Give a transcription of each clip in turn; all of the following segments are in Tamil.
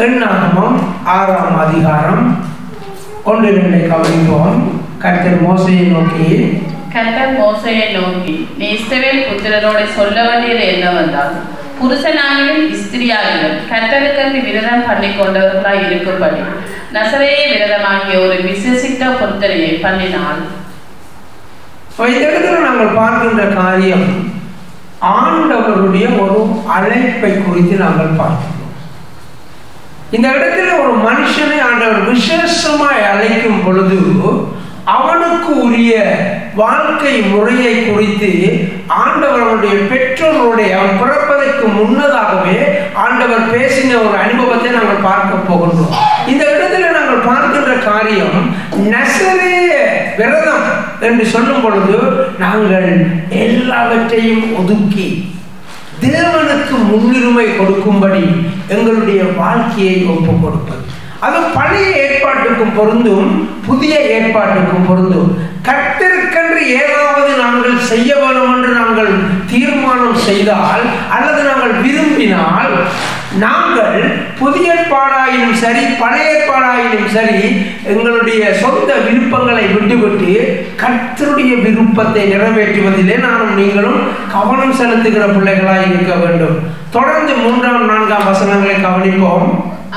எண்ணாகமம் 6ஆம் அதிகாரம் 1-2 கவனிப்போம். கர்த்தர் மோசேயை நோக்கி நீ இஸ்ரவேல் புத்திரரோடு சொல்ல வேண்டியது என்னவென்றால், புருஷனாகிலும் ஸ்திரியாகிலும் கர்த்தருக்கென்று விரதம் பண்ணி கொண்டவர்களாய் இருக்கும்படி நசரேய விரதமாகிய ஒரு விசேஷித்த பொருத்தனையை பண்ணினால். இந்த இடத்துல நாங்கள் பார்க்கின்ற காரியம் ஆண்டவருடைய ஒரு அழைப்பை குறித்து நாங்கள் பார்க்கிறோம். இந்த இடத்துல ஒரு மனுஷனை ஆண்டவர் விசேஷமாய் அழைக்கும் பொழுது அவனுக்கு உரிய வாழ்க்கை முறையை குறித்து ஆண்டவருடைய பெற்றோருடைய அவன் பிறப்பதற்கு முன்னதாகவே ஆண்டவர் பேசின ஒரு அனுபவத்தை நாங்கள் பார்க்க போகின்றோம். இந்த இடத்துல நாங்கள் பார்க்கின்ற காரியம் நசரேய விரதம் என்று சொல்லும் பொழுது நாங்கள் எல்லாவற்றையும் ஒதுக்கி தேவனுக்கு முன்னுரிமை கொடுக்கும்படி எங்களுடைய வாழ்க்கையை ஒப்புக் கொடுப்பது. அது பழைய ஏற்பாட்டுக்கும் பொருந்தும், புதிய ஏற்பாட்டுக்கும் பொருந்தும். கர்த்தருக்கென்று ஏதாவது நாங்கள் செய்ய வேண்டும் என்று நாங்கள் தீர்மானம் செய்தால் அல்லது நாங்கள் விரும்பினால், நாங்கள் புதிய ஏற்பாடாயினும் சரி பழைய ஏற்பாடாயினும் சரி எங்களுடைய சொந்த விருப்பங்களை விட்டுவிட்டு கர்த்தருடைய விருப்பத்தை நிறைவேற்றுவதிலே நானும் நீங்களும் கவனம் செலுத்துகிற பிள்ளைகளாய் இருக்க வேண்டும். தொடர்ந்து 3-4 வசனங்களை கவனிப்போம்.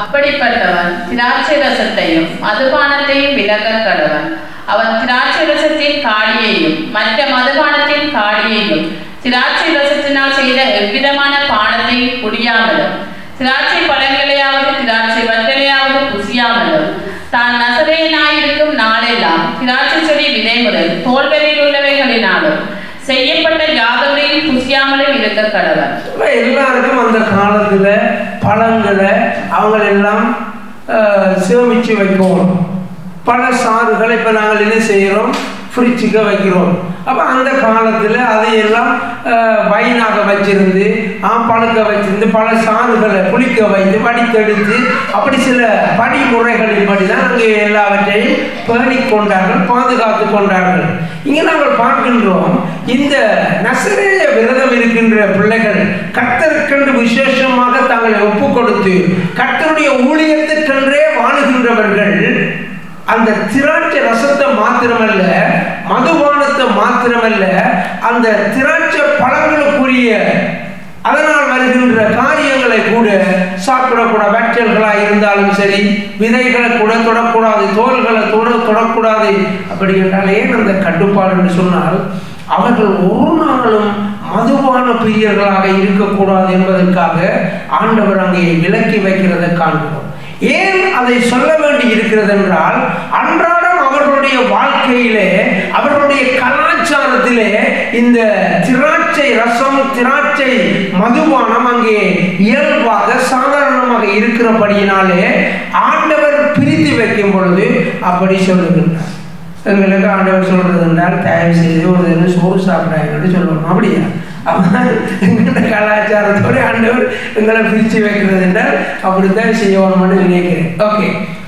அப்படிப்பட்டவன் திராட்சை ரசத்தையும் மதுபானத்தையும் விலக கடவன். அவன் திராட்சை ரசத்தின் காடியையும் மற்ற மதுபானத்தின் காடியையும் திராட்சை ரசத்தினால் செய்த எவ்விதமான பானத்தையும் குடியாமலும் திராட்சை பழங்களையாவது திராட்சை வற்றலையாவது புசியாமலும் தான் நசரேயனாயிருக்கும் நாளெல்லாம் திராட்சை செடி விதை முதல் தோல்வரையில் உள்ளவைகளினாலும் செய்யப்பட்ட யாதவரையும் புசியாமலும் இருக்க கடவன். எல்லாருக்கும் அந்த காலத்துல பழங்களை அவங்களெல்லாம் சேமிச்சு வைக்கணும். பல சாறுகளை இப்போ நாங்கள் என்ன செய்கிறோம், ஃப்ரிட்ஜுக்கு வைக்கிறோம். அப்போ அந்த காலத்தில் அதையெல்லாம் வைனாக வச்சிருந்து பழுக்க வச்சிருந்து பல சாறுகளை புளிக்க வைத்து வடித்தெடுத்து அப்படி சில படிமுறைகளின் படி தான் அங்கே எல்லாவற்றையும் பேணி கொண்டார்கள், பாதுகாத்து கொண்டார்கள். இங்கே நாங்கள் பார்க்கின்றோம், இந்த நசரேய விரதம் இருக்கின்ற பிள்ளைகள் கர்த்தருக்கென்று விசேஷமாக தங்களை ஒப்பு கொடுத்து கர்த்தருடைய ஊழியத்துக்கென்றே வாழுகின்றவர்கள் அந்த திராட்சை ரசத்தை மாத்திரமல்ல, மதுபானத்தை மாத்திரமல்ல, அந்த திராட்சை பழங்களுக்குரிய அதனால் வருகின்ற காரியங்களை கூட சாப்பிடக்கூடாது. வற்றல்களாக இருந்தாலும் சரி, விதைகளை கூட தொடக்கூடாது, தோள்களை தொடக்கூடாது. அப்படி என்றால் ஏன் அந்த கட்டுப்பாடு என்று சொன்னால், அவர்கள் ஒரு நாளும் மதுபான பிரியர்களாக இருக்கக்கூடாது என்பதற்காக ஆண்டவர் அங்கே விலக்கி வைக்கிறதை காண்கிறோம். ஏன் அதை சொல்ல வேண்டி இருக்கிறது என்றால், அன்றாடம் அவர்களுடைய வாழ்க்கையிலே அவர்களுடைய கலாச்சாரத்திலே இந்த திராட்சை ரசம் திராட்சை மதுபானம் அங்கே இயல்பாக சாதாரணமாக இருக்கிறபடியினாலே ஆண்டவர் பிரித்து வைக்கும் பொழுது அப்படி சொல்லுகின்றார். எங்களுக்கு ஆண்டவர் சொல்றது என்றால் தயவு செய்து ஒரு தினம் சோறு சாப்பிடாங்கன்னு சொல்லணும். அப்படியா? எங்களோட கலாச்சாரத்தோட ஆண்டவர் எங்களை பிரித்து வைக்கிறது என்றால் அப்படித்தான் செய்யணும்னு நினைக்கிறேன். ஓகே,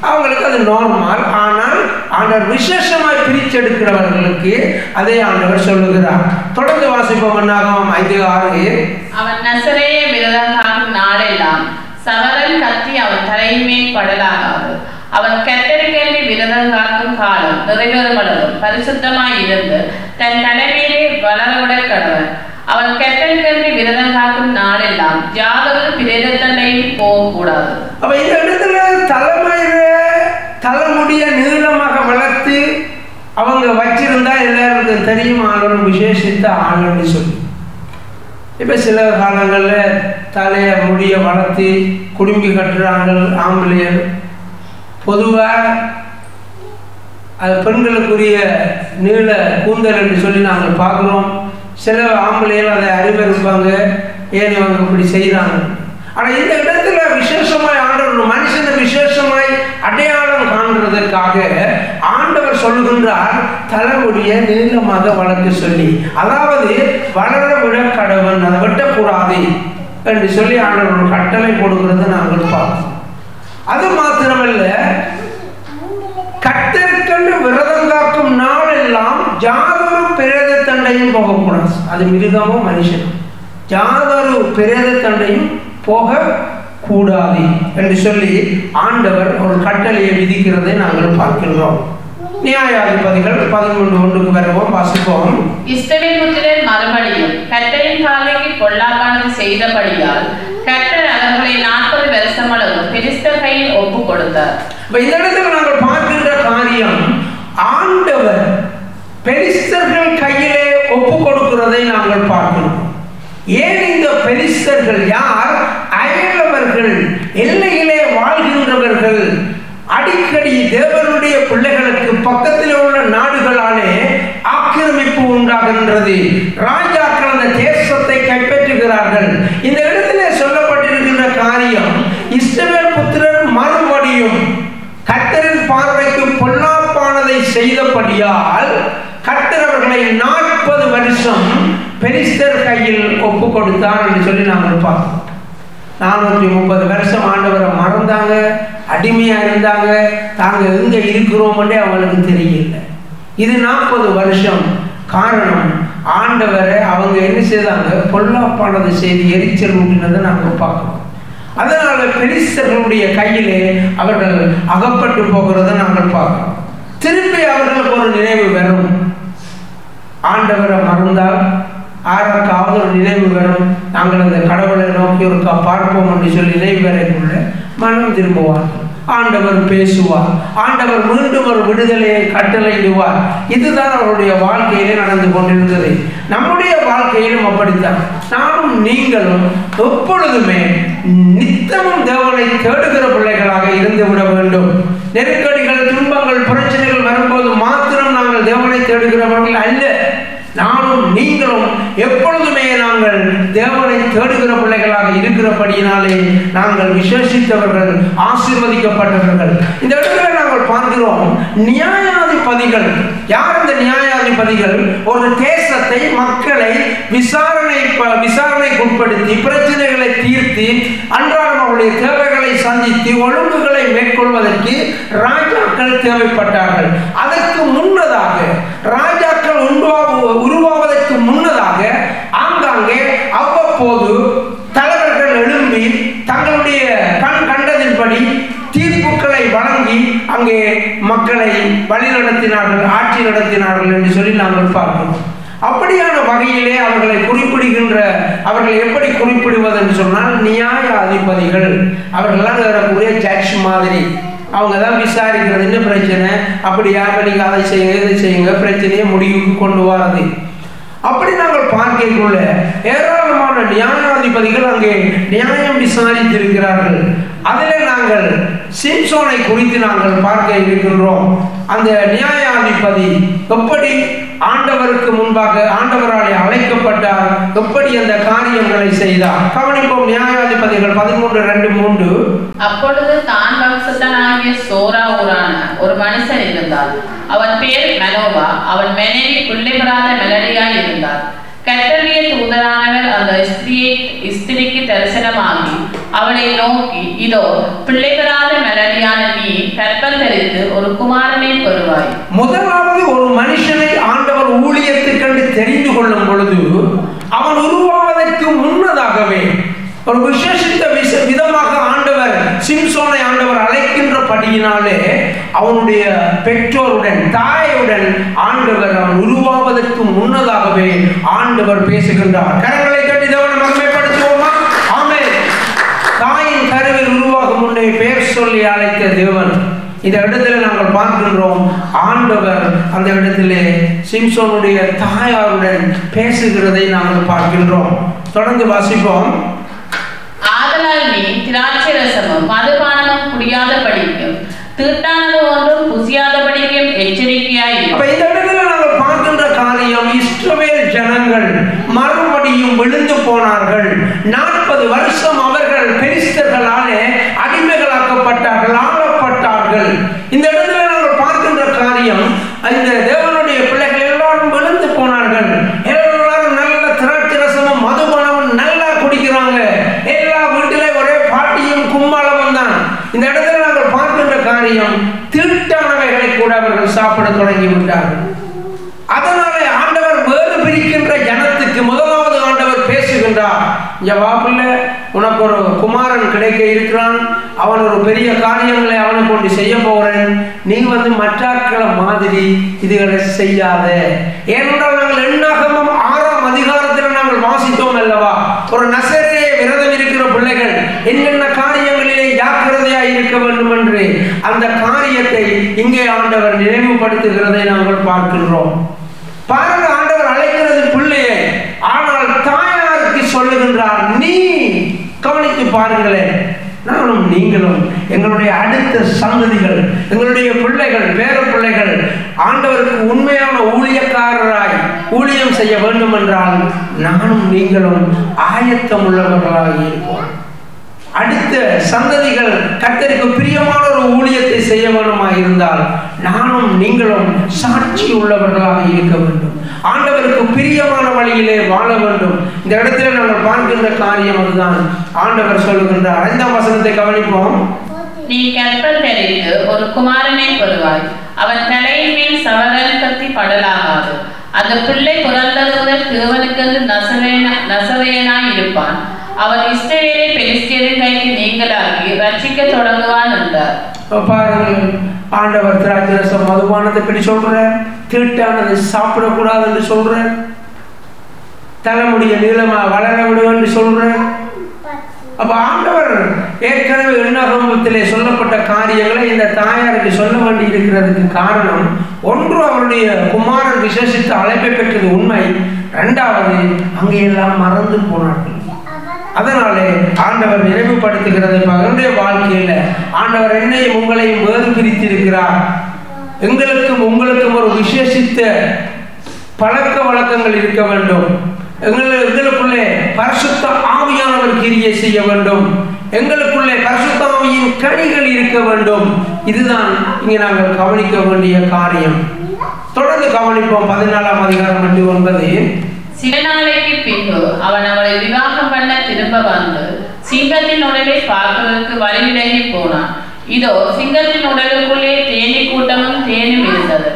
அவங்களுக்கு அது நார்மல். ஆனால் ஆண்டவர் விசேஷமாய் பிரிச்செடுக்கிறவர்களுக்கு அதை ஆண்டவர் சொல்லுகிறார். தொடர்ந்து வாசிப்போம். 5:6. அவன் நசரேய விரதம் நாளெல்லாம் சவரன் கத்தி அவன் தலையின் மேல் படலாகாது. அவன் கர்த்தருக்கென்று விரதம் காக்கும் காலம் நிறைவேறுமளவும் பரிசுத்தமாய் இருந்து தன் தலைமையிலே வளரவிட கடவன். அவன் கர்த்தருக்கென்று விரதம் காக்கும் நாளெல்லாம் யாதொரு பிரேதத்தண்டையும் போகக்கூடாது. அப்ப இந்த இடத்துல தலைமையில தலைமுடிய நீளமாக வளர்த்து அவங்க வச்சிருந்தா எல்லாருக்கும் தெரியும் ஆளுநர் விசேஷித்த ஆளுன்னு சொல்லி. இப்ப சில காலங்களில் தலைய முடிய வளர்த்து குடும்பி கட்டுறாங்க ஆம்பளையர். பொதுவாக அது பெண்களுக்குரிய நீள கூந்தல் என்று சொல்லி நாங்கள் பார்க்குறோம். சில ஆம்பளைகள் அதை அறிவிருப்பாங்க, ஏன் இவங்க இப்படி செய்கிறாங்க. ஆனால் இந்த இடத்துல விசேஷமாய் ஆண்டவர் மனுஷனை விசேஷமாய் அடையாளம் காண்றதற்காக ஆண்டவர் சொல்லுகின்றார், தலைமுடிய நீளமாக வளர்க்க சொல்லி, அதாவது வளர விட கடவன், அதை வெட்டக்கூடாது என்று சொல்லி ஆண்டவர் ஒரு கட்டளை கொடுக்கிறத நாங்கள் பார்ப்போம். அது மாத்திரமல்ல, கர்த்தருக்கென்று விரதம் காக்கும் நாளெல்லாம் யாதொரு பிரேத தண்டையும் போகக்கூடாது. அது மிருகமும் மனுஷனும் யாதொரு பிரேத தண்டையும் போக கூடாது என்று சொல்லி ஆண்டவர் ஒரு கட்டளையை விதிக்கிறதை நாங்கள் பார்க்கின்றோம். நியாயாதிபதிகள் 11:1 வருவோம், வாசிப்போம். இஸ்ரவேல் புத்திரர் மறுபடியும் கர்த்தரின் பார்வைக்கு பொல்லாப்பானது செய்தபடியால் கர்த்தர் அவர்களை 40 வருஷம் அளவு பெலிஸ்தர் கையில் ஒப்பு கொடுத்தார். இந்த இடத்துல நாங்கள் பார்க்கின்ற காரியம், ஆண்டவர் பெலிஸ்தர்கள் கையிலே ஒப்பு கொடுக்கிறதை நாங்கள் பார்க்கிறோம். ஏன் இந்த பெலிஸ்தர்கள் யார்? அயலவர்கள், எல்லையிலே வாழ்கின்றவர்கள், அடிக்கடி தேவனுடைய பிள்ளைகளுக்கு பக்கத்தில் உள்ள நாடுகளாலே ஆக்கிரமிப்பு உண்டாகின்றது. ராஜாக்கள் அந்த தேசத்தை கைப்பற்றுகிறார்கள். இந்த இடத்திலே சொல்லப்பட்டிருக்கின்ற காரியம், இஸ்ரவேல் புத்திரர் மறுபடியும் கர்த்தரின் பார்வைக்கு பொல்லாப்பானதை செய்தபடியால் கர்த்தர் அவர்களை 40 வருஷம் பெலிஸ்தர் கையில் ஒப்பு கொடுத்தார் என்று சொல்லி நாங்கள் பார்க்கிறோம். 430 வருஷம் ஆண்டவரை மறந்தாங்க, அடிமையா இருந்தாங்க, தாங்க எங்க இருக்கிறோம்ன்றே அவங்களுக்கு தெரியல. இது 40 வருஷம். காரணம், ஆண்டவரை அவங்க என்ன செய்தாங்க? பொல்லாப்பானது செய்து எரிச்சல் ஊட்டினதை நாங்கள் பார்க்கிறோம். அதனால பெலிஸ்தர்களுடைய கையிலே அவர்கள் அகப்பட்டு போகிறத நாங்கள் பார்க்கிறோம். திருப்பி அவர்களுக்கு ஒரு நினைவு வரும். ஆண்டவரை மறந்தால் ஆறாவது ஒரு நினைவு வரும். நாங்கள் அந்த கடவுளை நோக்கி ஒருக்கா பார்ப்போம் என்று சொல்லி நினைவு வரைக்குள்ள மனம் திரும்புவார்கள். ஆண்டவர் பேசுவார். ஆண்டவர் மீண்டும் ஒரு விடுதலையை கட்டளையிடுவார். இதுதான் அவருடைய வாழ்க்கையிலே நடந்து கொண்டிருந்தது. நம்முடைய வாழ்க்கையிலும் அப்படித்தான். நானும் நீங்களும் எப்பொழுதுமே நித்தமும் தேவனை தேடுகிற பிள்ளைகளாக இருந்து விட வேண்டும். நெருக்கடிகள், துன்பங்கள், பிரச்சனைகள் வரும்போது மாத்திரம் நாங்கள் தேவனை தேடுகிறவர்கள் அல்ல. நானும் நீங்களும் எப்பொழுதுமே நாங்கள் தேவனை தேடுகிற பிள்ளைகளாக இருக்கிறபடியினாலே நாங்கள் விசேஷித்தவர்கள், ஆசீர்வதிக்கப்பட்டவர்கள். இந்த இடத்துல நாங்கள் பார்க்கிறோம், நியாயாதிபதிகள். யார் இந்த நியாயாதிபதிகள்? ஒரு தேசத்தை, மக்களை விசாரணைக்குட்படுத்தி பிரச்சனைகளை தீர்த்து அன்றாடம் அவருடைய தேவைகளை சந்தித்து ஒழுங்குகளை மேற்கொள்வதற்கு ராஜாக்கள் தேவைப்பட்டார்கள். அதற்கு முன்னதாக ராஜாக்கள் உருவாவதற்கு முன்னதாக ஆங்காங்கே அவ்வப்போது தலைவர்கள் எழும்பி தங்களுடைய கண்டதின்படி தீர்ப்புகளை வழங்கி அங்கே மக்களை வழி நடத்தினார்கள், ஆட்சி நடத்தினார்கள் என்று சொல்லி நாங்கள் பார்க்கிறோம். அப்படியான வகையிலே அவர்களை குறிப்பிடுகின்ற, அவர்கள் எப்படி குறிப்பிடுவது என்று சொன்னால் நியாயாதிபதிகள். அவர்கள்லாம் வரக்கூடிய ஜட்ஜ் மாதிரி. அவங்க தான் விசாரிக்கிறது, என்ன பிரச்சனை, அப்படியா, நீங்கள் அதை செய்யுங்க, இதை செய்யுங்க, பிரச்சனையை முடிவுக்கு கொண்டு வரது. அப்படி நாங்கள் பார்க்கக்குள்ள ஏராளமான நியாயாதிபதிகள் அங்கே நியாயம் விசாரித்திருக்கிறார்கள். அதில் நாங்கள் சிம்சோனை குறித்து நாங்கள் பார்க்க இருக்கின்றோம். அந்த நியாயாதிபதி எப்படி ஆண்டவருக்கு முன்பாக ஆண்டவராலே அழைக்கப்பட்டார், எப்படி அந்த காரியங்களை செய்தார். கவனிப்போம். நியாயாதிபதிகள் 13:2-3. அப்பொழுது தான் வம்சத்தனாகிய சோரா ஊரான ஒரு மனுஷன் இருந்தார். அவன் பேர் மெனோவா. அவன் மனைவி பிள்ளை பெறாத மெலடியாய் இருந்தார். கர்த்தருடைய தூதரானவர் அந்த ஸ்திரீக்கு தரிசனமாகி அவளை நோக்கி, இதோ பிள்ளை பெறாத மெலடியான நீ கற்பம் தரித்து ஒரு குமாரனை பெறுவாய். முதலாவது ஒரு மனுஷனை ஆண்டவர் ஊழியத்துக்கென்று தெரிந்து கொள்ளும் பொழுது அவன் உருவாவதற்கு முன்னதாகவே ஒரு விசேஷித்த விதமாக ஆண்டவர் சிம்சோனை ஆண்டவர் அழைக்கின்றபடியினாலே அவனுடைய பெற்றோருடன், தாயுடன் ஆண்டவர் அவன் உருவாவதற்கு முன்னதாகவே ஆண்டவர் பேசுகின்றார். கரங்களை கட்டி தேவனை மகிமைப்படுத்துவோமா? ஆமென். தாயின் கருவில் உருவாகும் முன்னே பெயர் சொல்லி அழைத்த தேவன். இந்த இடத்துல நாங்கள் பார்க்கின்றோம், ஆண்டவர் அந்த இடத்திலே சிம்சோனுடைய தாயாருடன் பேசுகிறதை நாங்கள் பார்க்கின்றோம். தொடர்ந்து வாசிப்போம். ஆதலால் நீ திராட்சை ரசமும் மதுபானமும் குடியாதபடிக்கும் தீட்டானது ஒன்றும் புசியாதபடிக்கும் எச்சரிக்கையாய். அப்ப இந்த இடத்துல நாங்கள் பார்க்கின்ற காரியம், இஸ்ரவேல் ஜனங்கள் மறுபடியும் விழுந்து போனார்கள். 40 வருஷம் அவர்கள் பெலிஸ்தர்களாலே அடிமைகளாக்கப்பட்டார்கள், ஆளப்பட்டார்கள். இந்த இடத்துல நாங்கள் பார்க்கின்ற காரியம், இந்த தேவனுடைய பிள்ளைகள் எல்லாரும் விழுந்து போனார்கள். எல்லாரும் நல்ல திராட்சை ரசமும் மதுபானமும் நல்லா குடிக்கிறாங்க. எல்லா வீட்டிலே ஒரே பாட்டியும் கும்மாளமும் தான். இந்த இடத்துல நாங்கள் பார்க்கின்ற காரியம், தீட்டானவைகளை கூட அவர்கள் சாப்பிட தொடங்கி விட்டார்கள். அதனாலே ஆண்டவர் வேறு பிரிக்கின்ற ஜனத்துக்கு முதலாவது ஆண்டவர் பேசுகின்றார். பேசுகின்றார். ஜவாபில் உனக்கு ஒரு குமாரன் கிடைக்க இருக்கிறான், அவன் ஒரு பெரிய காரியங்களை அவனை கொண்டு செய்ய போகிறேன், நீ மற்றாக்களை மாதிரி இதுகளை செய்யாத. ஏனென்றால் நாங்கள் எண்ணாகமம் 6ஆம் அதிகாரத்தில் நாங்கள் வாசித்தோம் அல்லவா, ஒரு நசரேய விரதம் இருக்கிற பிள்ளைகள் என்னென்ன காரியங்களிலே ஜாக்கிரதையாக இருக்க வேண்டும் என்று அந்த காரியத்தை இங்கே ஆண்டவர் நினைவுபடுத்துகிறதை நாங்கள் பார்க்கின்றோம். பாருங்க, ஆண்டவர் அழைக்கிறது பிள்ளையே, ஆனால் தாயாருக்கு சொல்லுகின்றார். நீ கவனித்து பாருங்களேன், நானும் நீங்களும் எங்களுடைய அடுத்த சந்ததிகள், எங்களுடைய பிள்ளைகள், பேர பிள்ளைகள் ஆண்டவருக்கு உண்மையான ஊழியக்காரராய் ஊழியம் செய்ய வேண்டும் என்றால் நானும் நீங்களும் ஆயத்தம் உள்ளவர்களாக இருப்போம். அடுத்த சந்ததிகள் கர்த்தருக்கு பிரியமான ஒரு ஊழியத்தை செய்ய வேண்டுமா இருந்தால் நானும் நீங்களும் சாட்சி உள்ளவர்களாக இருக்க வேண்டும். ஆண்டவருக்கு பிரியமான வழியிலே வாழ வேண்டும். இந்த இடத்துல நாங்கள் பார்க்கின்ற காரியம் அதுதான். ஆண்டவர் சொல்லுகின்றார். 5ஆம் வசனத்தை கவனிப்போம். நீ கற்பந்தரித்து ஒரு குமாரனை பெறுவாய், அவன் தலையின் மேல் சவரன் கத்தி படலாகாது. அந்த பிள்ளை பிறந்தது முதல் தேவனுக்கு நசரேயனாய் இருப்பான். அவன் இஸ்ரவேலை பெலிஸ்தியரின் கைக்கு நீங்களாக்கி ரட்சிக்க தொடங்குவான் என்றார். பாருங்கள், ஆண்டவர் திராட்சரசம் மதுபானத்தை பற்றி சொல்றார், தீட்டானதை சாப்பிடக்கூடாது என்று சொல்றார், தலைமுடிய நீளமா வளர விடும் என்று சொல்றார். அப்ப ஆண்டவர் ஏற்கனவே எண்ணாகமத்திலே சொல்லப்பட்ட காரியங்களை இந்த தாயாருக்கு சொல்ல வேண்டி இருக்கிறதுக்கு காரணம், ஒன்று அவருடைய குமாரன் விசேஷித்த அழைப்பை பெற்றது உண்மை, இரண்டாவது அங்கெல்லாம் மறந்து போனார்கள். அதனாலே ஆண்டவர் நினைவுபடுத்துகிறது. அவருடைய வாழ்க்கையில ஆண்டவர் என்னையும் உங்களையும் வேறு பிரித்திருக்கிறார். எங்களுக்கும் உங்களுக்கும் ஒரு விசேஷித்த பழக்க வழக்கங்கள் இருக்க வேண்டும். எங்களுக்குள்ளே பரிசுத்த ஆவியானவர் கிரியை செய்ய வேண்டும். எங்களுக்குள்ளே பரிசுத்த ஆவியின் கனிகள் இருக்க வேண்டும். இதுதான் இங்கே நாங்கள் கவனிக்க வேண்டிய காரியம். தொடர்ந்து கவனிப்போம். 14ஆம் அதிகாரம் 9. சில நாளைக்கு பின்பு அவன் அவளை விவாகம் பண்ண திரும்ப வந்து சிங்கத்தின் உடலை பார்ப்பதற்கு வழி விலகி போனான். இதோ சிங்கத்தின் உடலுக்குள்ளே தேனி கூட்டமும் தேனும் இருந்தது.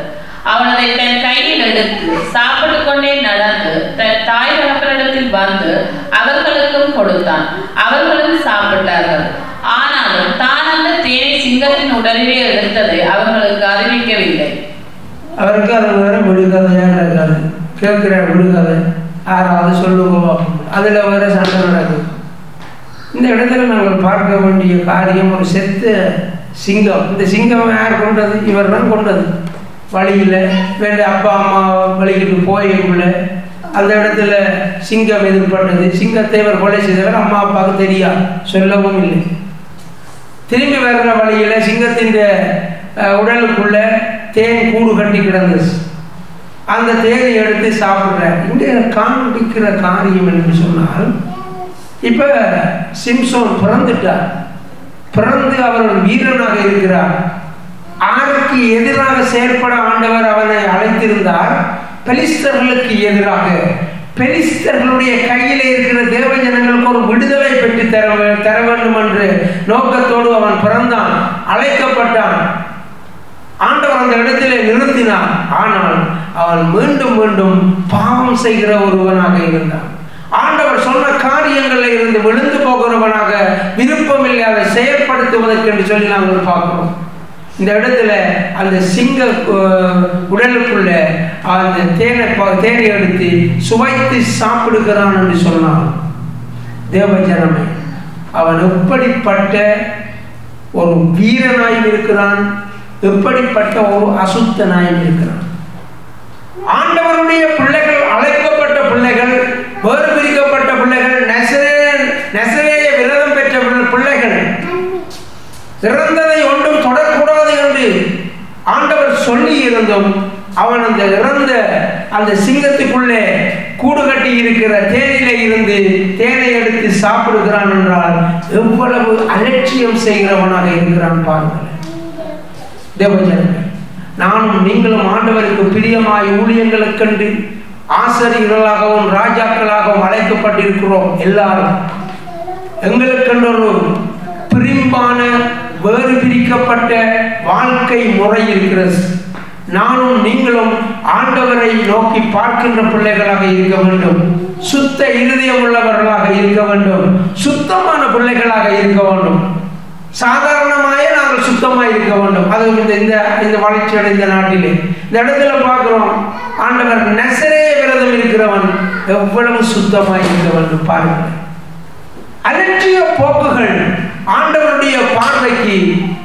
அவன் அதை தன் கையில் எடுத்து சாப்பிட்டு கொண்டே நடந்து தன் தாய் தகப்பனிடத்தில் வந்து அவர்களுக்கும் கொடுத்தான். அவர்களும் சாப்பிட்டார்கள். ஆனாலும் தான் அந்த தேனை சிங்கத்தின் உடலிலே எடுத்ததை அவர்களுக்கு அறிவிக்கவில்லை. அவருக்கு அது வேற விடுகதையாக இருக்காது. கேட்கிற விடுகதை யாராவது சொல்லுவோம், அதில் வேற சண்டை நடக்குது. இந்த இடத்துல நாங்கள் பார்க்க வேண்டிய காரியம், ஒரு செத்த சிங்கம். இந்த சிங்கம் யார் கொண்டது? இவர் தான் கொண்டது. வழியில் வேண்ட அப்பா அம்மா வழிகிட்டு போயக்குள்ள அந்த இடத்துல சிங்கம் எதிர்பட்டது. சிங்கத்தை இவர் கொலை செய்தவர் அம்மா அப்பாவுக்கு தெரியா, சொல்லவும் இல்லை. திரும்பி வர்ற வழியில் சிங்கத்தின் உடலுக்குள்ள தேன் கூடு கட்டி கிடந்துச்சு. அந்த தேனை எடுத்து சாப்பிட்ற. இங்கே காண்பிக்கிற காரியம் என்று சொன்னால், இப்போ சிம்சோன் பிறந்துட்டார். பிறந்து அவர் ஒரு வீரனாக இருக்கிறார். ஆருக்கு எதிராக செயற்பட ஆண்டவர் அவனை அழைத்திருந்தார்? பெலிஸ்தர்களுக்கு எதிராக. பெலிஸ்தர்களுடைய கையிலே இருக்கிற தேவ ஜனங்களுக்கு ஒரு விடுதலை பெற்று தர வேண்டும் என்ற நோக்கத்தோடு அவன் பிறந்தான், அழைக்கப்பட்டான். ஆண்டவர் அந்த இடத்திலே நிறுத்தினார். ஆனால் அவன் மீண்டும் மீண்டும் பாவம் செய்கிற ஒருவனாக இருந்தான். ஆண்டவர் சொன்ன காரியங்களில் இருந்து விழுந்து போகிறவனாக, விருப்பமில்லை அதை செயற்படுத்துவதற்கு என்று சொல்லி நாங்கள் பார்க்கிறோம். இந்த இடத்துல அந்த சிங்க உடலுக்குள்ள அந்த தேனை எடுத்து சுவைத்து சாப்பிடுகிறான் என்று சொன்னான். தேவஜனமே, அவன் எப்படிப்பட்ட ஒரு வீரனாயும் இருக்கிறான், எப்படிப்பட்ட ஒரு அசுத்தனாயும் இருக்கிறான். ஆண்டவருடைய பிள்ளைகள், அழைக்கப்பட்ட பிள்ளைகள், வேறு பிரிக்கப்பட்ட பிள்ளைகள், நசரேய விரதம் பெற்ற பிள்ளைகள், இறந்ததை ஒன்றும் தொடரக்கூடாது என்று ஆண்டவர் சொல்லி இருந்தும் அவன் அந்த இறந்த அந்த சிங்கத்துக்குள்ளே கூடு கட்டி இருக்கிற தேனிலே இருந்து தேனை எடுத்து சாப்பிடுகிறான் என்றால் எவ்வளவு அலட்சியம் செய்கிறவனாக இருக்கிறான் பாருங்கள். தேவஜனமே, நானும் நீங்களும் ஆண்டவருக்கு பிரியமாய் ஊழியங்களுக்கென்று ஆசிரியர்களாகவும் ராஜாக்களாகவும் அழைக்கப்பட்டிருக்கிறோம். எல்லாரும் எங்களுக்கென்று ஒரு பிரிம்பான வேறு பிரிக்கப்பட்ட வாழ்க்கை முறை இருக்கிறது. நானும் நீங்களும் ஆண்டவரை நோக்கி பார்க்கின்ற பிள்ளைகளாக இருக்க வேண்டும். சுத்த இருதயம் உள்ளவர்களாக இருக்க வேண்டும், சுத்தமான பிள்ளைகளாக இருக்க வேண்டும். சாதாரணமாயே நாங்கள் சுத்தமாக இருக்க வேண்டும். அது இந்த வளர்ச்சி அடைந்த நாட்டிலே இந்த இடத்துல பார்க்கிறோம், ஆண்டவர் நசரேய விரதம் இருக்கிறவன் எவ்வளவு சுத்தமாக இருக்க வேண்டும் பாருங்கள். அலட்சிய போக்குகள் ஆண்டவருடைய பார்வைக்கு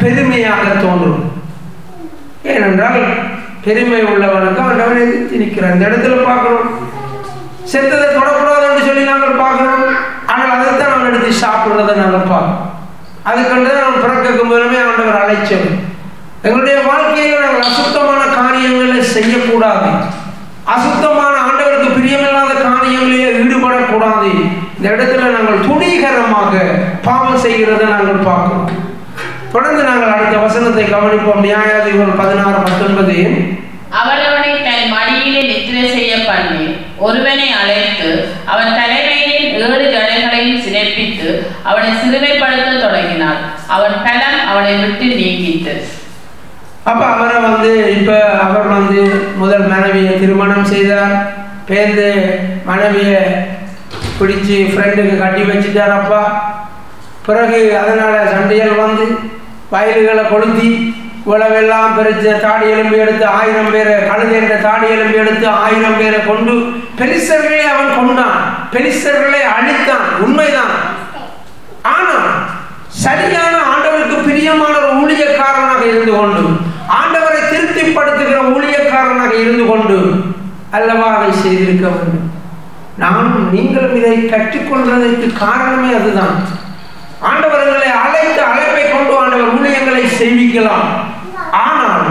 பெருமையாக தோன்றும். ஏனென்றால் பெருமை உள்ளவனுக்கு ஆண்டவர் எதிர்த்து நிற்கிறார். இந்த இடத்துல பார்க்கிறோம், செத்ததை தொடக்கூடாது என்று சொல்லி நாங்கள் பார்க்கிறோம். ஆனால் அதைத்தான் நாங்கள் எடுத்து சாப்பிடுறதை நாங்கள் பார்க்கிறோம். அதுக்கண்டு நாம் பிறக்கும் போதுமே ஆண்டவர் அழைச்சோம். எங்களுடைய வாழ்க்கையில் நாங்கள் அசுத்தமான காரியங்களை செய்யக்கூடாது, அசுத்தமான ஆண்டவருக்கு பிரியமில்லாத காரியங்களிலே ஈடுபடக்கூடாது. இந்த இடத்துல நாங்கள் துணிகரமாக பாவம் செய்கிறதை நாங்கள் பார்க்கிறோம். தொடர்ந்து நாங்கள் அடுத்த வசனத்தை கவனிப்போம். நியாயாதிபதிகள் 16:19. அவனவனை தன் மடியிலே நித்திரை செய்ய பண்ணி ஒருவனை அழைத்து அவன் தலைமையில் 7 ஜடைகளையும் சிறப்பித்து அவனை சிறுமைப்படுத்த தொடங்கினார். அவன் பலம் அவனை விட்டு நீங்கிட்டு. அப்ப அவரை அவர் முதல் மனைவியை திருமணம் செய்தார். பேர்ந்து மனைவியை பிடிச்சு ஃப்ரெண்டுக்கு கட்டி வச்சுட்டார் அப்பா. பிறகு அதனால சண்டைகள் வந்து வயல்களை கொளுத்தி உழவெல்லாம் பிரித்து தாடி எலும்பு எடுத்து 1000 பேரை, கழுதை என்ற தாடி எலும்பு எடுத்து 1000 பேரை கொண்டு பெலிஸ்தர்களை அவன் கொண்டான், பெலிஸ்தர்களை அழித்தான். உண்மைதான். ஆனால் சரியான ஆண்டவருக்கு பிரியமான ஒரு ஊழியக்காரனாக இருந்து கொண்டு, ஆண்டவரை திருப்திப்படுத்துகிற ஊழியக்காரனாக இருந்து கொண்டு அல்லவா அதை செய்திருக்க வேண்டும். நானும் நீங்களும் இதை கற்றுக்கொள்வதற்கு காரணமே அதுதான். ஆண்டவர்களை அழைத்து அழைப்பை கொண்டு ஆண்டவர் ஊழியங்களை செய்விக்கலாம். ஆனால்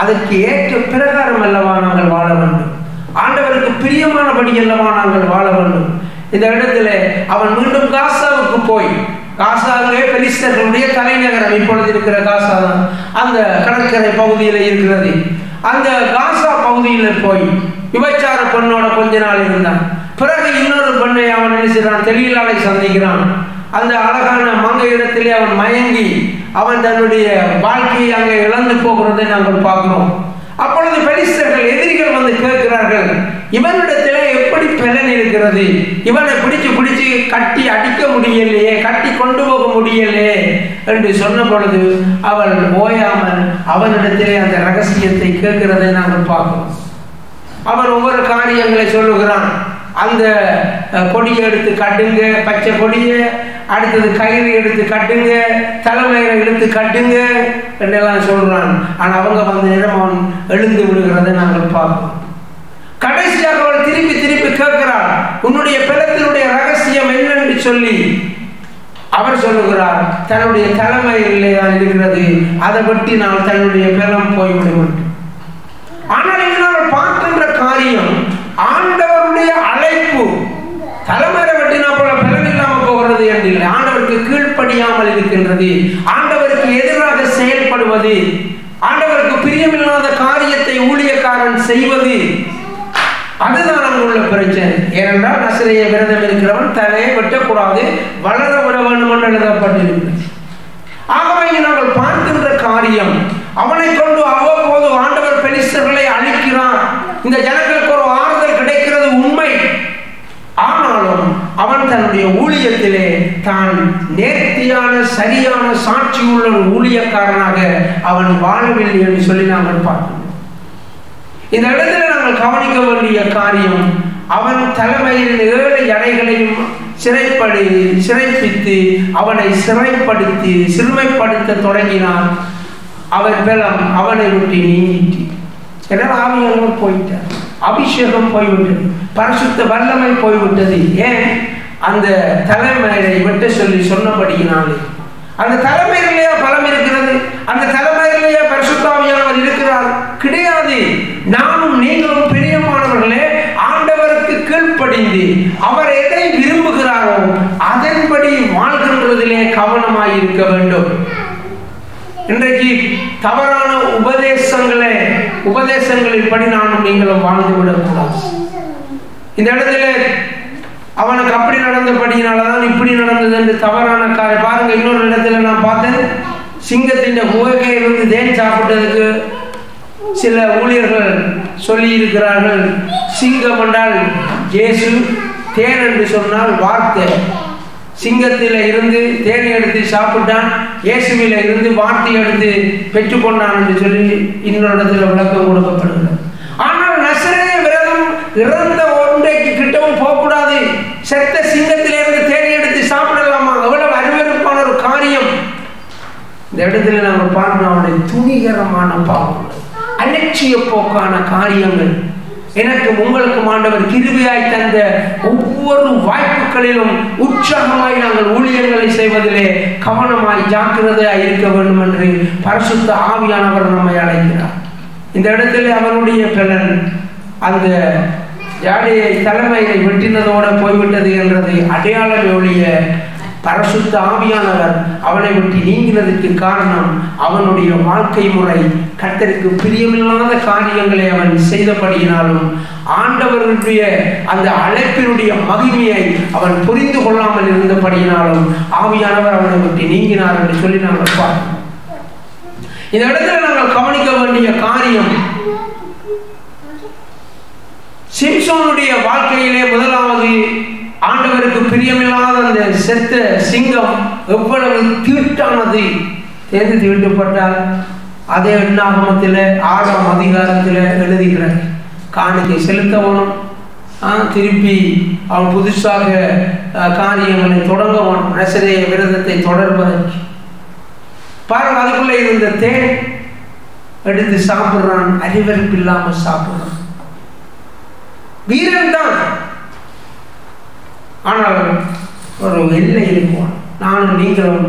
அதற்கு ஏற்ற பிரகாரம் அல்லவா நாங்கள் வாழ வேண்டும், ஆண்டவருக்கு பிரியமானபடி அல்லவா நாங்கள் வாழ வேண்டும். இந்த இடத்துல அவன் மீண்டும் காசாவுக்கு போய், காசாவிலே பெலிஸ்தர்களுடைய தலைநகரம் இப்பொழுது இருக்கிற காசா தான் அந்த கடற்கரை பகுதியில் இருக்கிறது. அந்த காசா பகுதியில் போய் விபச்சார பெண்ணோட கொஞ்ச நாள் இருந்தான். பிறகு இன்னொரு பெண்ணை அவன் நினைச்சான், தெளிவிலாளை சந்திக்கிறான். அந்த அழகான மங்கை இடத்திலே அவன் மயங்கி அவன் தன்னுடைய வாழ்க்கையை அங்கே இழந்து போகிறதை நாங்கள் பார்க்கிறோம். அப்பொழுது பெலிஸ்தர்கள் எதிரிகள் வந்து கேட்கிறார்கள், இவனிடத்திலே எப்படி பலன் இருக்கிறது, இவனை பிடிச்சு கட்டி அடிக்க முடியலையே, கட்டி கொண்டு போக முடியலையே என்று சொன்ன பொழுது அவள் ஓயாமல் அவனிடத்திலே அந்த ரகசியத்தை கேட்கிறதை நாங்கள் பார்க்கிறோம். அவன் ஒவ்வொரு காரியங்களை சொல்லுகிறான். அந்த கொடியை எடுத்து கட்டுங்க, பச்சை கொடியை, அடுத்தது கயிறு எடுத்து கட்டுங்க, தலைமையை எடுத்து கட்டுங்க என்றெல்லாம் சொல்றான். ஆனால் அவங்க நேரம் அவன் எழுந்து விடுகிறதை நாங்கள் பார்ப்போம். கடைசியாக அவள் திருப்பி கேட்கிறாள், உன்னுடைய பிளத்தினுடைய ரகசியம் என்னென்று சொல்லி அவர் சொல்லுகிறார், தன்னுடைய தலைமையிலே தான் இருக்கிறது, அதை பற்றி நான் தன்னுடைய பிளம் போய்விடும். ஆனால் இங்கு நாங்கள் பார்க்கின்ற காரியம் ஆண்டவருடைய அழைப்பு. தலைமையை வெட்டினா போல பலன் இல்லாமல் போகிறது என்று இல்லை, ஆண்டவருக்கு கீழ்ப்படியாமல் இருக்கின்றது, ஆண்டவருக்கு எதிராக செயல்படுவது, ஆண்டவருக்கு பிரியமில்லாத காரியத்தை ஊழியக்காரன் செய்வது, அதுதான் அங்குள்ள பிரச்சனை. ஏனென்றால் நசரேய விரதம் இருக்கிறவன் தலையை வெட்டக்கூடாது, வளர விட வேண்டும் என்று எழுதப்பட்டிருக்கிறது. ஆகவே நாங்கள் பார்க்கின்ற காரியம், அவனை கொண்டு அவ்வப்போது ஆண்டவர் பெலிஸ்தர்களை அழிக்கிறான். இந்த ஜனங்களுக்கு ஒரு ஆறுதல் கிடைக்கிறது உண்மை. ஆனாலும் அவன் தன்னுடைய ஊழியத்திலே தான் நேர்த்தியான சரியான சாட்சி உள்ள ஊழியக்காரனாக அவன் வாழவில்லை என்று சொல்லி நாங்கள் பார்க்கிறோம். இந்த இடத்துல நாங்கள் கவனிக்க வேண்டிய காரியம், அவன் தலைமையில் 7 ஜடைகளையும் சிறைப்பித்து அவனை சிறைப்படுத்தி சிறுமைப்படுத்த தொடங்கினான். அவன் பலம் அவனை விட்டு நீங்கிட்டு, ஏன்னா ஆவியானவர் போயிட்டார், அபிஷேகம் போய்விட்டது, பரிசுத்த வல்லமை போய்விட்டது. ஏன்? அந்த தலைமையை வெட்ட சொல்லி சொன்னபடியினாலே. அந்த தலைமையிலேயே பலம் இருக்கிறது, அந்த தலைமையிலேயே பரிசுத்தாவியானவர் இருக்கிறார் கிடையாது. நானும் நீங்களும் பிரியமானவர்களே ஆண்டவருக்கு கீழ்ப்படிந்து அவர் எதை விரும்புகிறாரோ அதன்படி வாழ்கின்றதிலே கவனமாய் இருக்க வேண்டும். இன்றைக்கு தவறான உபதேசங்களின் படி நானும் நீங்களும் வாழ்ந்து விடக்கூடாது. இந்த இடத்துல அவனுக்கு அப்படி நடந்தபடினாலதான் இப்படி நடந்தது என்று தவறான காரியம் பாருங்க. இன்னொரு இடத்துல நான் பார்த்தேன், சிங்கத்தின் குகையிலிருந்து தேன் சாப்பிட்டதுக்கு சில ஊழியர்கள் சொல்லி இருக்கிறார்கள், சிங்கம் என்றால் இயேசு, தேன் என்று சொன்னால் வார்த்தை. சிங்கத்தில் இருந்து தேனை எடுத்து சாப்பிட்டான், இயேசுவில இருந்து வார்த்தை எடுத்து பெற்றுக்கொண்டான் என்று சொல்லி இன்னொரு இடத்துல விளக்கம் கொடுக்கப்படுகிறது. ஆனால் நசரேய விரதம் இறந்த ஒன்றைக்கு கிட்டவும் போகக்கூடாது. செத்த சிங்கத்திலிருந்து தேனை எடுத்து சாப்பிடலாமா? எவ்வளவு அருவருப்பான ஒரு காரியம். இந்த இடத்துல நாங்கள் பார்க்கணும், அவருடைய துணிகரமான பாவங்கள், அலட்சிய போக்கான காரியங்கள். எனக்கு உங்களுக்கும் ஆண்டவர் கிருபையாய் தந்த ஒவ்வொரு வாய்ப்புகளிலும் உற்சாகமாய் நாங்கள் ஊழியர்களை செய்வதிலே கவனமாய் ஜாக்கிரதையாய் இருக்க வேண்டும் என்று பரிசுத்த ஆவியானவர் நம்மை அழைக்கிறார். இந்த இடத்துல அவனுடைய பலன் அந்த ஜாடியை தலைமையை வெட்டினதோடு போய்விட்டது என்றது அடையாளம் ஒழிய பரிசுத்த ஆவியானவர் அவனை விட்டு நீங்கினதற்கு காரணம் அவனுடைய வாழ்க்கை முறை கர்த்தருக்கு பிரியமில்லாத காரியங்களை அவன் செய்தபடியினாலும் ஆண்டவருடைய அந்த அழைப்பினுடைய மகிமையை அவன் புரிந்து கொள்ளாமல் இருந்தபடியினாலும் ஆவியானவர் அவனை விட்டு நீங்கினார் என்று சொல்லி நாங்கள் பார்க்கிறோம். இந்த இடத்துல நாங்கள் கவனிக்க வேண்டிய காரியம், சிம்சோனுடைய வாழ்க்கையிலே முதலாவது ஆண்டவருக்கு பிரியமில்லாத அந்த செத்த சிங்கம் எவ்வளவு தீட்டானது தேர்ந்து தீட்டப்பட்டால் அதே எண்ணாகமத்தில் 6ஆம் அதிகாரத்தில் எழுதுகிறார். காணிக்கை செலுத்தவனும் திருப்பி அவன் புதுசாக காரியங்களை தொடங்கவனும் நசரேய விரதத்தை தொடர்வதற்கு பாருங்க. அதுக்குள்ளே இருந்த தேன் எடுத்து சாப்பிட்றான், அறிவறிப்பு இல்லாமல் சாப்பிட்றான். வீரன் தான், ஆனால் ஒரு எல்லை இருக்கும். நானும் நீங்களும்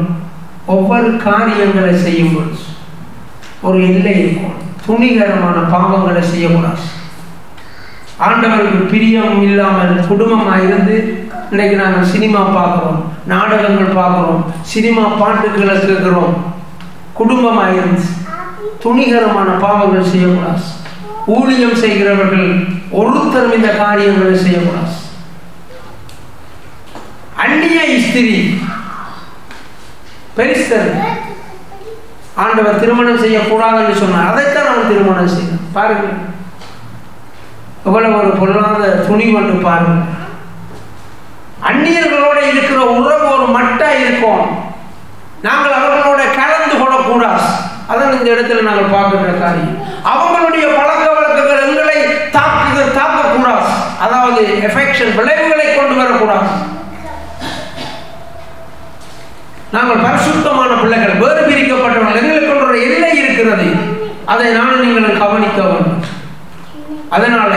ஒவ்வொரு காரியங்களை செய்யும்போது ஒரு எல்லை இருக்கும். துணிகரமான பாவங்களை செய்யக்கூடாது. ஆண்டவருக்கு பிரியம் இல்லாமல் குடும்பமாக இருந்து இன்னைக்கு நாங்கள் சினிமா பார்க்குறோம், நாடகங்கள் பார்க்குறோம், சினிமா பாட்டுகளை கேட்குறோம். குடும்பமாக இருந்து துணிகரமான பாவங்கள் செய்யக்கூடாது. ஊழியம் செய்கிறவர்கள் ஒருத்தரும் இந்த காரியங்களை செய்யக்கூடாது. அந்நிய ஸ்திரீ பெரிஸ்தர் ஆண்டவர் திருமணம் செய்யக்கூடாது என்று சொன்னார். அதைத்தான் அவன் திருமணம் செய்தார். பாருங்கள் எவ்வளவு ஒரு பொருளாத துணிவண்டு பாருங்கள். அந்நியர்களோட இருக்கிற உறவு ஒரு மட்டா இருக்கும். நாங்கள் அவர்களோட கலந்து கொள்ளக்கூடாது. அதான் இந்த இடத்துல நாங்கள் பார்க்கின்ற காரியம். அவங்களுடைய பழக்க வழக்கங்கள் எங்களை தாக்கக்கூடாது. அதாவது எஃபெக்ஷன் விளைவுகளை கொண்டு வரக்கூடாது. நாங்கள் பரிசுத்தமான பிள்ளைகள், வேறு பிரிக்கப்பட்டவர்கள், எங்களுக்கு ஒரு எல்லை இருக்கிறது. அதை நானும் நீங்களும் கவனிக்க வேண்டும். அதனால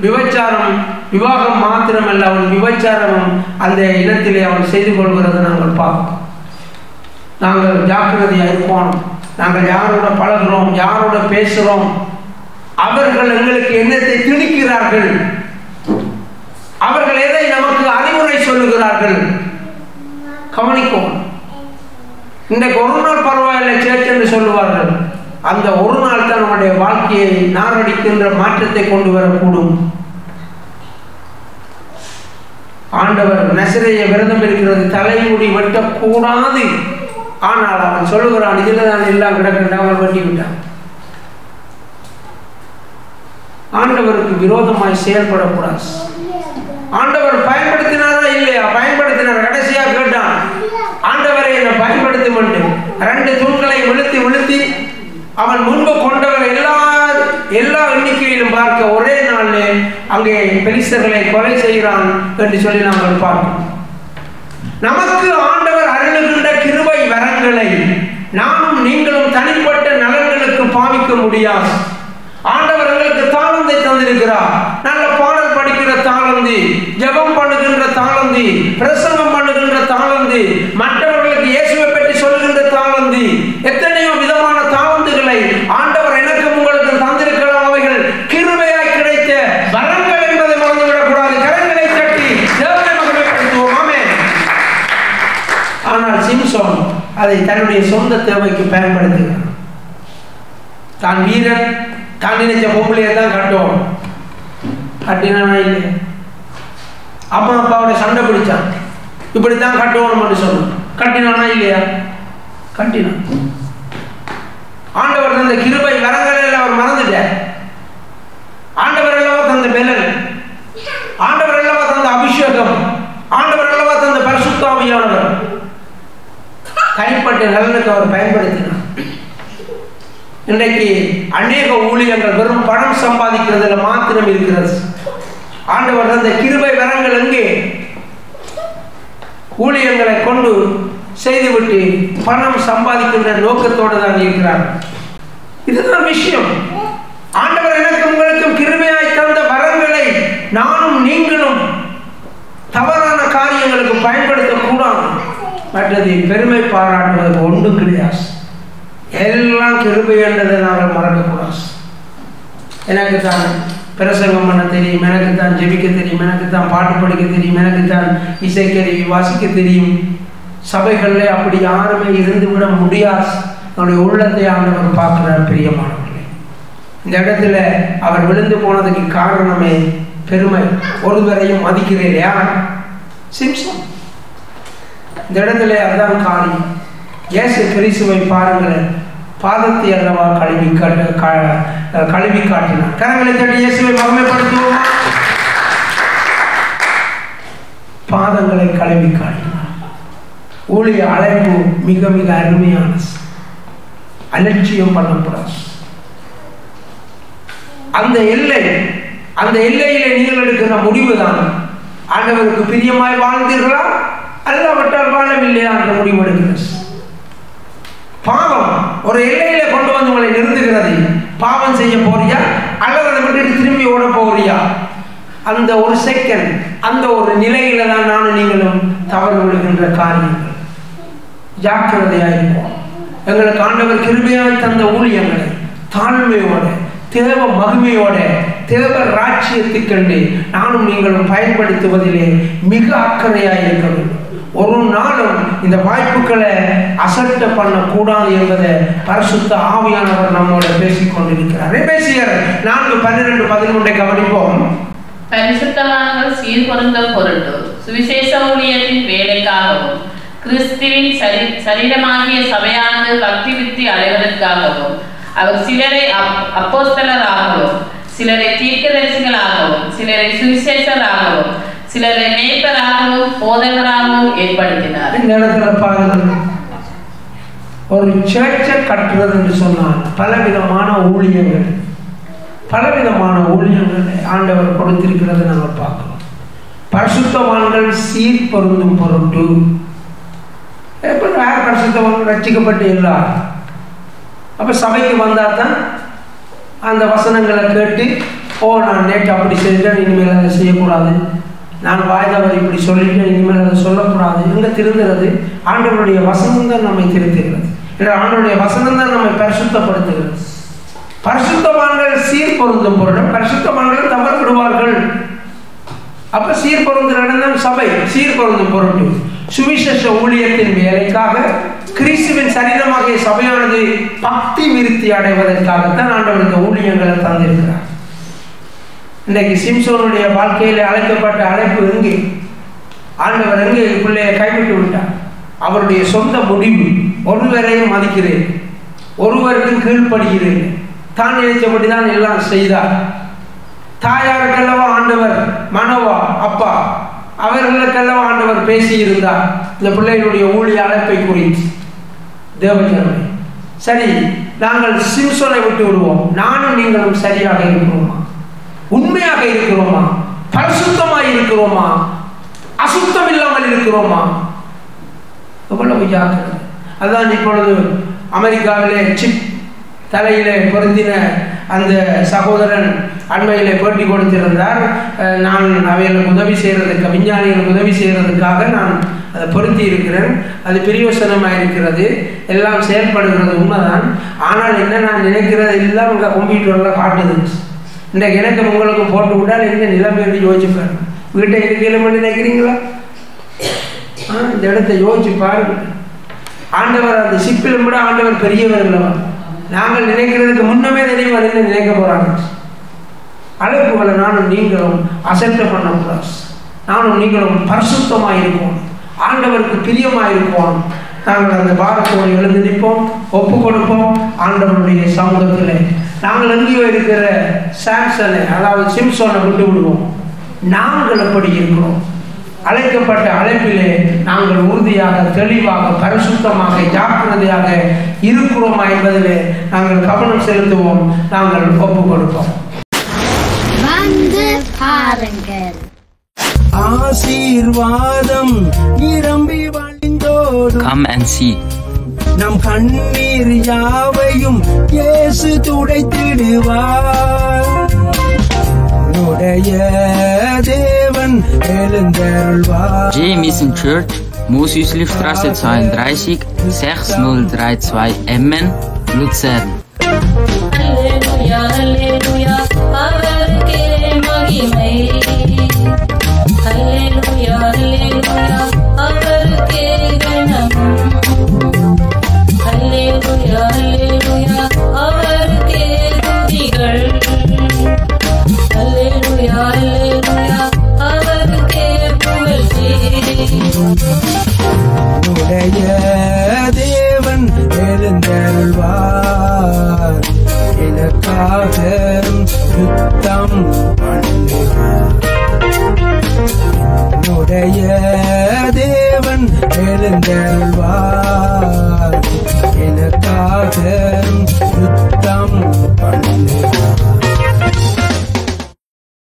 விபச்சாரம் விவாகம் மாத்திரமல்ல, அவன் விபச்சாரமும் அந்த இடத்திலே அவன் செய்து கொள்கிறத நாங்கள் பார்ப்போம். நாங்கள் ஜாக்கிரதையாக இருப்போம். நாங்கள் யாரோட பழகிறோம், யாரோட பேசுகிறோம், அவர்கள் எங்களுக்கு என்னத்தை திணிக்கிறார்கள், அவர்கள் எதை நமக்கு அறிவுரை சொல்லுகிறார்கள் கவனிக்கும். இன்றைக்கு ஒரு நாள் பரவாயில்லை சேர்ச் என்று சொல்லுவார்கள். அந்த ஒரு நாள் தான் நம்முடைய வாழ்க்கையை நாரடிக்கின்ற மாற்றத்தை கொண்டு வரக்கூடும். ஆண்டவர் நசரேய விரதம் இருக்கிறது, தலைமுடி வெட்டக்கூடாது. ஆனால் அவன் சொல்லுகிறான், இதுல தான் எல்லாம் கிடக்கின்ற அவன் வெட்டி விட்டான். ஆண்டவருக்கு விரோதமாய் செயல்படக்கூடாது. ஆண்டவர் பயன்படுத்தினாரா இல்லையா? பயன்படுத்தினார். கடைசியா கேட்டான், ஆண்டவரை என்னை பயன்படுத்தும் என்று 2 தூண்களை விழுத்தி அவன் முன்பு கொண்டவர் எல்லா எண்ணிக்கையிலும் பார்க்க ஒரே நாளில் அங்கே பெலிஸ்தர்களை கொலை செய்கிறான் என்று சொல்லி நாங்கள் பார்க்கிறோம். நமக்கு ஆண்டவர் அருளுகின்ற கிருபை வரங்களை நானும் நீங்களும் தனிப்பட்ட நலன்களுக்கு பாவிக்க முடியாது. ஆண்டவர் எங்களுக்கு தாளந்தை தந்திருக்கிறார். நல்ல பாடல் படிக்கிற தாளந்து, ஜெபம் பண்ணுகின்ற தாளந்து, பிரசங்கம் பண்ணுகின்ற தாளந்து, மற்றவர்களுக்கு இயேசுவை பற்றி சொல்லுகின்ற தாளந்து, எத்தனையோ விதமான தாளந்துகளை ஆண்டவர் எனக்கு உங்களுக்கு தந்திருக்கிறார். அவைகள் கிருபையாய் கிடைத்த வரங்கள் என்பதை மறந்துவிடக்கூடாது. கரங்களை தட்டி தேவனை மகிமைப்படுத்துவோம். ஆமென். ஆனால் சிம்சோன் அதை தன்னுடைய சொந்த தேவைக்கு பயன்படுத்துகிறார். தான் வீரன், தான் நினைச்ச பொம்பளையை தான் கட்டுவோம். கட்டினானா இல்லை? அம்மா அப்பாவோட சண்டை பிடிச்சான், இப்படித்தான் கட்டுவோம் சொன்னான். கட்டினானா இல்லையா? கட்டினான். ஆண்டவர் தந்த கிருபை வரங்களை அவர் மறந்துட்டார். ஆண்டவர் அல்லவா தந்த பெலன், ஆண்டவர் அல்லவா தந்த அபிஷேகம், ஆவியானவர் தனிப்பட்ட நலனுக்கு அவர் பயன்படுத்தினார். இன்றைக்கு அநேக ஊழியர்கள் வெறும் பணம் சம்பாதிக்கிறதுல மாத்திரம் இருக்கிறது. ஆண்டவர் அந்த கிருபை வரங்கள் எங்கே? ஊழியர்களை கொண்டு செய்துவிட்டு பணம் சம்பாதிக்கின்ற நோக்கத்தோடு தான் இருக்கிறார். இதுதான் விஷயம். ஆண்டவர் எனக்கு உங்களுக்கும் கிருபையாய் தந்த வரங்களை நானும் நீங்களும் தவறான காரியங்களுக்கு பயன்படுத்தக்கூடாது. மற்றது பெருமை பாராட்டுவதற்கு ஒன்றும் கிடையாது. எல்லாம் கிருபை என்றதை நாங்கள் மறக்கக்கூடாது. எனக்கு தான் பிரசங்கம் பண்ண தெரியும், எனக்கு தான் ஜெபிக்க தெரியும், எனக்கு தான் பாட்டு படிக்க தெரியும், எனக்கு தான் இசைக்கருவி வாசிக்க தெரியும். சபைகளில் அப்படி யாருமே இருந்து விட முடியாது. அவருடைய உள்ளத்தை ஆண்டவர் பார்க்கிறார். பிரியமானவர்களே, இந்த இடத்துல அவர் விழுந்து போனதுக்கு காரணமே பெருமை. ஒருவரையும் மதிக்கிறேன் யார்? சிம்சன். இந்த இடத்துல அதுதான் காரியம். இயேசு கிறிஸ்துவை பாருங்கள், பாதத்தை அல்லவா கழுவி காட்டினார். கரங்களை தட்டி இயேசுவை மகிமைப்படுத்துவோம். பாதங்களை கழுவி காட்டினார். ஊழிய அழைப்பு மிக மிக அருமையானது. அலட்சியம் பண்ணக்கூடாது. அந்த எல்லையிலே நீங்கள் எடுக்கிற முடிவுதான் ஆண்டவருக்கு பிரியமாய் வாழ்ந்தீர்களா அல்லாவிட்டால் வாழவில்லையா என்ற முடிவு எடுக்கிறது. பாவம் ஒரு எல்லையில கொண்டு வந்து உங்களை நிறுத்துகிறது. பாவம் செய்ய போறியா அல்லது அதை விட்டுட்டு திரும்பி ஓட போறியா? அந்த ஒரு செகண்ட், அந்த ஒரு நிலையில தான் நானும் நீங்களும் தவறு விடுகின்ற காரியங்கள். ஜாக்கிரதையாயிருப்போம். எங்களுக்கு ஆண்டவர் கிருபையாய் தந்த ஊழியங்களை தாழ்மையோட, தேவ மகிமையோட, தேவ ராட்சியத்துக்கண்டு நானும் நீங்களும் பயன்படுத்துவதிலே மிக அக்கறையாய் இருக்க வேண்டும். ஒரு நாளும் இந்த வாய்ப்புகளை அசட்ட பண்ணக்கூடாது என்பதை பரிசுத்த ஆவியானவர் நம்மோட பேசிக் கொண்டிருக்கிறார். எபேசியர் 4:12-13 கவனிப்போம். பரிசுத்தவான்கள் சீர்பொருந்த பொருட்டு சுவிசேஷ ஊழியத்தின் வேலைக்காகவும் கிறிஸ்துவின் சரீரமாகிய சபையானது பக்தி விருத்தி அடைவதற்காகவும் அவர் சிலரை அப்போஸ்தலராகவும் சிலரை தீர்க்கதரிசிகளாகவும் சிலரை சுவிசேஷராகவும் சிலரை மேய்ப்பராகவும் போதகராகவும் ஏற்படுத்தினார். இந்த இடத்துல பாருங்க, ஒரு சர்ச்சை கட்டுறது என்று சொன்னால் பலவிதமான ஊழியங்கள் ஆண்டவர் கொடுத்திருக்கிறது நாங்கள் பார்க்கிறோம். பரிசுத்தவான்கள் சீர் பொருந்தும் பொருட்டு. எப்படி யார் பரிசுத்தவான்கள்? ரட்சிக்கப்பட்டு எல்லாரும். அப்போ சபைக்கு வந்தால் தான் அந்த வசனங்களை கேட்டு, நான் நேற்று அப்படி செய்தேன், இனிமேல் அதை செய்யக்கூடாது, நான் வாய்தவர் இப்படி சொல்லிட்டேன், இனிமேல் அதை சொல்லக்கூடாது. எங்கே திருந்துறது? ஆண்டவருடைய வசனம் தான் நம்மை திருத்துகிறது. இல்லை, ஆண்டவருடைய வசனம் தான் நம்மை பரிசுத்தப்படுத்துகிறது. பரிசுத்தவான்கள் சீர் பொருந்தும் பொருள். பரிசுத்தவான்கள் தவறு விடுவார்கள். அப்போ சீர் பொருந்துகிற இடம் தான் சபை. சீர் பொருந்தும் பொருட்டு சுவிசேஷ ஊழியத்தின் வேலைக்காக கிறிஸ்துவின் சரீரமாகிய சபையானது பக்தி விருத்தி அடைவதற்காகத்தான் ஆண்டவர் இந்த ஊழியங்களை தந்திருக்கிறார். இன்றைக்கு சிம்சோனுடைய வாழ்க்கையில் அழைக்கப்பட்ட அழைப்பு எங்கே? ஆண்டவர் எங்கே பிள்ளையை கைவிட்டு விட்டார்? அவருடைய சொந்த முடிவு. ஒருவரையும் மதிக்கிறேன், ஒருவருக்கு கீழ்ப்படுகிறேன், தான் நினைச்சபடி தான் எல்லாம் செய்தார். தாயாருக்கெல்லவா ஆண்டவர், மனோவா அப்பா அவர்களுக்கெல்லாம் ஆண்டவர் பேசி இருந்தார் இந்த பிள்ளைகளுடைய ஊழிய அழைப்பை குறித்து. தேவஜனமே, சரி, நாங்கள் சிம்சோனை விட்டு விடுவோம். நானும் நீங்களும் சரியாக இருக்கிறோமா? உண்மையாக இருக்கிறோமா? பரிசுத்தமாக இருக்கிறோமா? அசுத்தம் இல்லாமல் இருக்கிறோமா? எவ்வளவு ஜாக்கிரதை. அதுதான் இப்பொழுது அமெரிக்காவிலே சிப் தலையிலே பொருத்தின அந்த சகோதரன் அண்மையிலே பேட்டி கொடுத்திருந்தார். நான் அவைகளுக்கு உதவி செய்கிறதுக்கு, விஞ்ஞானிகளுக்கு உதவி செய்கிறதுக்காக நான் அதை பொருத்தி இருக்கிறேன். அது பிரயோசனமாக இருக்கிறது, எல்லாம் செயல்படுகிறது, உண்மைதான். ஆனால் என்ன, நான் நினைக்கிறது எல்லாம் உங்கள் கம்ப்யூட்டரில் காட்டுது. இன்றைக்கு எனக்கு உங்களுக்கு போட்டு விட்டால் என்ன நிலைமை என்று யோசிப்பேன். வீட்டை இருக்கீங்களா நினைக்கிறீங்களா? இந்த இடத்தை யோசிச்சு பாருங்கள். ஆண்டவர் அந்த சிப்பிலும் விட ஆண்டவர் பெரியவர் இல்லவா? நாங்கள் நினைக்கிறதுக்கு முன்னமே தெரியும் என்ன நினைக்க போறாங்க. அழைப்புகளை நானும் நீங்களும் அசட்ட பண்ணக்கூடாது. நானும் நீங்களும் பரிசுத்தமாக இருப்போம், ஆண்டவருக்கு பிரியமாக இருப்போம். நாங்கள் அந்த பாரத்தோடு எழுந்து நிற்போம், ஒப்பு கொடுப்போம் ஆண்டவருடைய சமூகத்தில். நாங்கள் எங்கேயோ இருக்கிற சாம்சனை, அதாவது சிம்சோனை விட்டு விடுவோம். நாங்கள் எப்படி இருக்கிறோம்? அழைக்கப்பட்ட அழைப்பிலே நாங்கள் உறுதியாக, தெளிவாக, பரிசுத்தமாக, ஜாக்கிரதையாக இருக்கிறோமா என்பதிலே நாங்கள் கவனம் செலுத்துவோம். நாங்கள் ஒப்பு கொடுப்போம். ஆசீர்வாதம் நிரம்பி வழிந்தோடும். Come and see. நம் கண்ணீர் யாவையும் இயேசு துடைத்திடுவார். தேவன் எழுந்தருள்வார். J Mission Church, Mosüslistraße 32, 6032 Emmen, Luzern. Halleluja, Halleluja, அவருக்கே மகிமை. Halleluja, Halleluja, அவருக்கே கனம். Halleluja, Halleluja, அவருக்கே துதிகள். Halleluja, Halleluja, அவருக்கே புகழ்ச்சி. தேவன் எழுந்தருள்வார். எனக்காக யுத்தம் பண்ணுவார். தேவன் எழுந்தருள்வார். எனக்காக